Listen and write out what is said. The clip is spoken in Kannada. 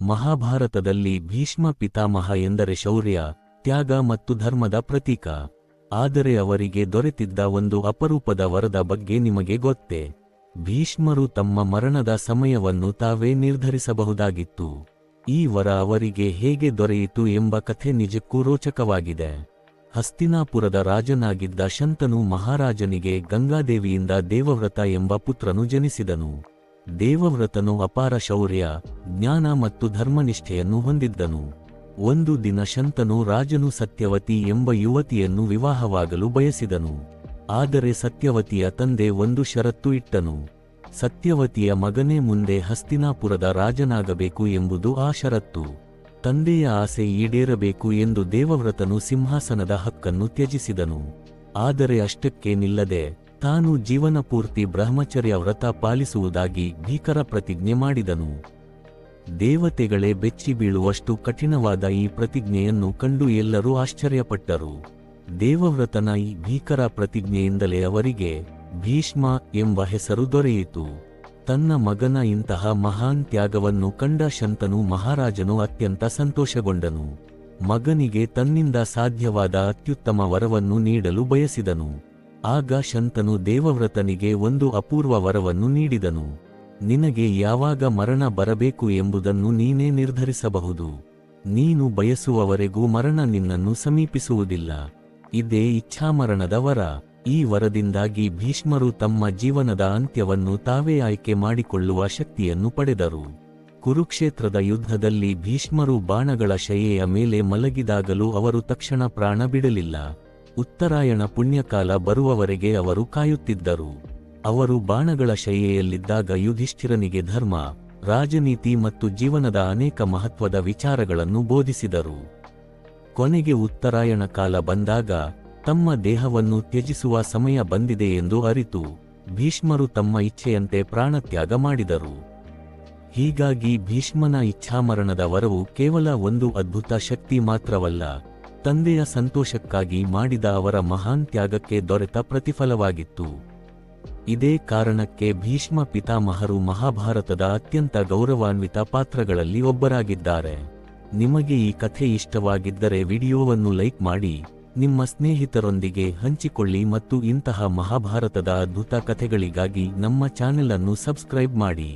ಮಹಾಭಾರತದಲ್ಲಿ ಭೀಷ್ಮ ಪಿತಾಮಹ ಎಂದರೆ ಶೌರ್ಯ, ತ್ಯಾಗ ಮತ್ತು ಧರ್ಮದ ಪ್ರತೀಕ. ಆದರೆ ಅವರಿಗೆ ದೊರೆತಿದ್ದ ಒಂದು ಅಪರೂಪದ ವರದ ಬಗ್ಗೆ ನಿಮಗೆ ಗೊತ್ತೇ? ಭೀಷ್ಮರು ತಮ್ಮ ಮರಣದ ಸಮಯವನ್ನು ತಾವೇ ನಿರ್ಧರಿಸಬಹುದಾಗಿತ್ತು. ಈ ವರ ಅವರಿಗೆ ಹೇಗೆ ದೊರೆಯಿತು ಎಂಬ ಕಥೆ ನಿಜಕ್ಕೂ ರೋಚಕವಾಗಿದೆ. ಹಸ್ತಿನಾಪುರದ ರಾಜನಾಗಿದ್ದ ಶಂತನು ಮಹಾರಾಜನಿಗೆ ಗಂಗಾದೇವಿಯಿಂದ ದೇವವ್ರತ ಎಂಬ ಪುತ್ರನು ಜನಿಸಿದನು. ದೇವವ್ರತನು ಅಪಾರ ಶೌರ್ಯ, ಜ್ಞಾನ ಮತ್ತು ಧರ್ಮನಿಷ್ಠೆಯನ್ನು ಹೊಂದಿದ್ದನು. ಒಂದು ದಿನ ಶಂತನು ರಾಜನು ಸತ್ಯವತಿ ಎಂಬ ಯುವತಿಯನ್ನು ವಿವಾಹವಾಗಲು ಬಯಸಿದನು. ಆದರೆ ಸತ್ಯವತಿಯ ತಂದೆ ಒಂದು ಷರತ್ತು ಇಟ್ಟನು. ಸತ್ಯವತಿಯ ಮಗನೇ ಮುಂದೆ ಹಸ್ತಿನಾಪುರದ ರಾಜನಾಗಬೇಕು ಎಂಬುದು ಆ ಷರತ್ತು. ತಂದೆಯ ಆಸೆ ಈಡೇರಬೇಕು ಎಂದು ದೇವವ್ರತನು ಸಿಂಹಾಸನದ ಹಕ್ಕನ್ನು ತ್ಯಜಿಸಿದನು. ಆದರೆ ಅಷ್ಟಕ್ಕೆ ನಿಲ್ಲದೆ ತಾನು ಜೀವನಪೂರ್ತಿ ಬ್ರಹ್ಮಚರ್ಯ ವ್ರತ ಪಾಲಿಸುವುದಾಗಿ ಭೀಕರ ಪ್ರತಿಜ್ಞೆ ಮಾಡಿದನು. ದೇವತೆಗಳೇ ಬೆಚ್ಚಿ ಬೀಳುವಷ್ಟು ಕಠಿಣವಾದ ಈ ಪ್ರತಿಜ್ಞೆಯನ್ನು ಕಂಡು ಎಲ್ಲರೂ ಆಶ್ಚರ್ಯಪಟ್ಟರು. ದೇವವ್ರತನ ಈ ಭೀಕರ ಪ್ರತಿಜ್ಞೆಯಿಂದಲೇ ಅವರಿಗೆ ಭೀಷ್ಮ ಎಂಬ ಹೆಸರು ದೊರೆಯಿತು. ತನ್ನ ಮಗನ ಇಂತಹ ಮಹಾನ್ ತ್ಯಾಗವನ್ನು ಕಂಡ ಶಂತನು ಮಹಾರಾಜನು ಅತ್ಯಂತ ಸಂತೋಷಗೊಂಡನು. ಮಗನಿಗೆ ತನ್ನಿಂದ ಸಾಧ್ಯವಾದ ಅತ್ಯುತ್ತಮ ವರವನ್ನು ನೀಡಲು ಬಯಸಿದನು. ಆಗ ಶಂತನು ದೇವವ್ರತನಿಗೆ ಒಂದು ಅಪೂರ್ವ ವರವನ್ನು ನೀಡಿದನು. ನಿನಗೆ ಯಾವಾಗ ಮರಣ ಬರಬೇಕು ಎಂಬುದನ್ನು ನೀನೇ ನಿರ್ಧರಿಸಬಹುದು. ನೀನು ಬಯಸುವವರೆಗೂ ಮರಣ ನಿನ್ನನ್ನು ಸಮೀಪಿಸುವುದಿಲ್ಲ. ಇದೇ ಇಚ್ಛಾಮರಣದ ವರ. ಈ ವರದಿಂದಾಗಿ ಭೀಷ್ಮರು ತಮ್ಮ ಜೀವನದ ಅಂತ್ಯವನ್ನು ತಾವೇ ಆಯ್ಕೆ ಮಾಡಿಕೊಳ್ಳುವ ಶಕ್ತಿಯನ್ನು ಪಡೆದರು. ಕುರುಕ್ಷೇತ್ರದ ಯುದ್ಧದಲ್ಲಿ ಭೀಷ್ಮರು ಬಾಣಗಳ ಶಯ್ಯೆಯ ಮೇಲೆ ಮಲಗಿದಾಗಲೂ ಅವರು ತಕ್ಷಣ ಪ್ರಾಣ ಬಿಡಲಿಲ್ಲ. ಉತ್ತರಾಯಣ ಪುಣ್ಯಕಾಲ ಬರುವವರೆಗೆ ಅವರು ಕಾಯುತ್ತಿದ್ದರು. ಅವರು ಬಾಣಗಳ ಶಯ್ಯೆಯಲ್ಲಿದ್ದಾಗ ಯುಧಿಷ್ಠಿರನಿಗೆ ಧರ್ಮ, ರಾಜನೀತಿ ಮತ್ತು ಜೀವನದ ಅನೇಕ ಮಹತ್ವದ ವಿಚಾರಗಳನ್ನು ಬೋಧಿಸಿದರು. ಕೊನೆಗೆ ಉತ್ತರಾಯಣ ಕಾಲ ಬಂದಾಗ ತಮ್ಮ ದೇಹವನ್ನು ತ್ಯಜಿಸುವ ಸಮಯ ಬಂದಿದೆ ಎಂದು ಅರಿತು ಭೀಷ್ಮರು ತಮ್ಮ ಇಚ್ಛೆಯಂತೆ ಪ್ರಾಣತ್ಯಾಗ ಮಾಡಿದರು. ಹೀಗಾಗಿ ಭೀಷ್ಮನ ಇಚ್ಛಾಮರಣದ ವರವು ಕೇವಲ ಒಂದು ಅದ್ಭುತ ಶಕ್ತಿ ಮಾತ್ರವಲ್ಲ, ತಂದೆಯ ಸಂತೋಷಕ್ಕಾಗಿ ಮಾಡಿದ ಅವರ ಮಹಾನ್ ತ್ಯಾಗಕ್ಕೆ ದೊರೆತ ಪ್ರತಿಫಲವಾಗಿತ್ತು. ಇದೇ ಕಾರಣಕ್ಕೆ ಭೀಷ್ಮ ಪಿತಾಮಹರು ಮಹಾಭಾರತದ ಅತ್ಯಂತ ಗೌರವಾನ್ವಿತ ಪಾತ್ರಗಳಲ್ಲಿ ಒಬ್ಬರಾಗಿದ್ದಾರೆ. ನಿಮಗೆ ಈ ಕಥೆ ಇಷ್ಟವಾಗಿದ್ದರೆ ವಿಡಿಯೋವನ್ನು ಲೈಕ್ ಮಾಡಿ, ನಿಮ್ಮ ಸ್ನೇಹಿತರೊಂದಿಗೆ ಹಂಚಿಕೊಳ್ಳಿ ಮತ್ತು ಇಂತಹ ಮಹಾಭಾರತದ ಅದ್ಭುತ ಕಥೆಗಳಿಗಾಗಿ ನಮ್ಮ ಚಾನೆಲ್ ಅನ್ನು ಸಬ್ಸ್ಕ್ರೈಬ್ ಮಾಡಿ.